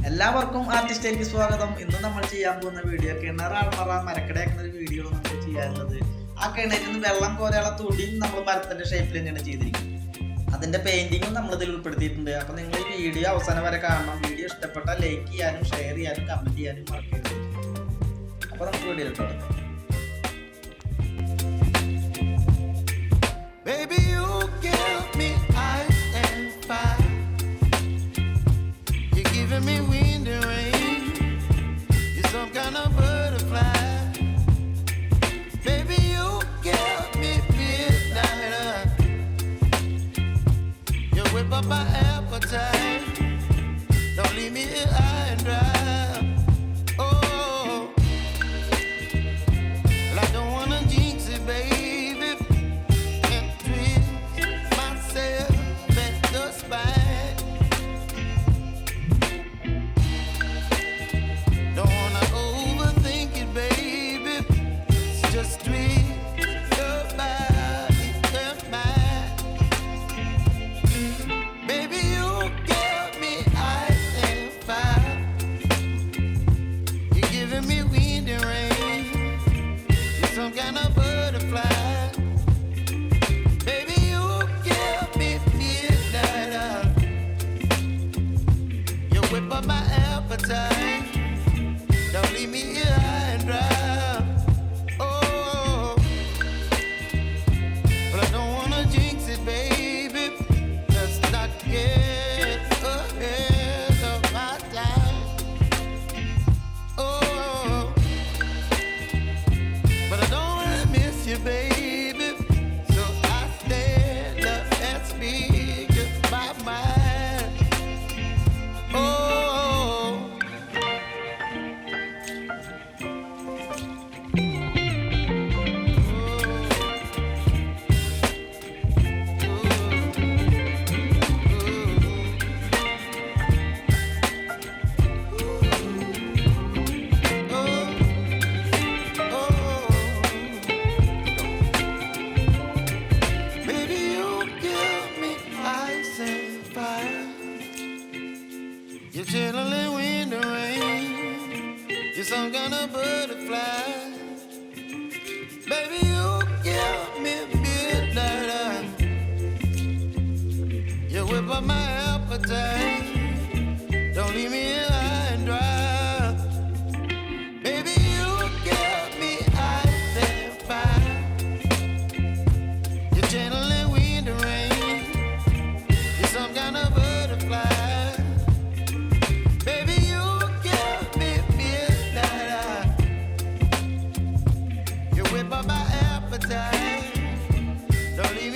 എല്ലാവർക്കും ആർട്ടിസ്റ്റിലേക്ക് സ്വാഗതം. ഇന്ന് നമ്മൾ ചെയ്യാൻ പോകുന്ന വീഡിയോ കിണറാൾമറ മരക്കടയാക്കുന്ന ഒരു വീഡിയോ നമ്മൾ ചെയ്യാനുള്ളത്. ആ കിണറ്റിൽ നിന്ന് വെള്ളം കോരാനുള്ള തുടിയും നമ്മൾ മരത്തിന്റെ ഷേപ്പിൽ തന്നെയാണ് ചെയ്തിരിക്കുന്നത്. അതിന്റെ പെയിന്റിങ്ങും നമ്മൾ ഇതിൽ ഉൾപ്പെടുത്തിയിട്ടുണ്ട്. അപ്പൊ നിങ്ങൾ ഈ വീഡിയോ അവസാനം വരെ കാണണം. വീഡിയോ ഇഷ്ടപ്പെട്ടാൽ ലൈക്ക് ചെയ്യാനും ഷെയർ ചെയ്യാനും കമന്റ് ചെയ്യാനും മറക്കരുത്. അപ്പൊ നമുക്ക് വീഡിയോ ഇട്ടോ. Me wind and rain, you're some kind of butterfly. Baby, you give me midnight. You whip up my appetite. Don't leave me here high and dry. Oh, well, I don't wanna jinx it, baby, and twist myself at the spine. Some kind of butterfly. Baby, you give me midnight. You whip up my appetite. Don't leave me here high and dry. Oh, but I don't wanna jinx it, baby. Let's not get ahead of my time. Oh, but I don't wanna miss you, baby. So I stand up and speak my mind. Oh, you're chilling wind and rain. You're some kind of butterfly. Baby, you give me midnight. You whip up my appetite. Don't leave me here high and dry. Baby, you give me ice and fire. You're channeling wind and rain. You're some kind of butterfly. Don't leave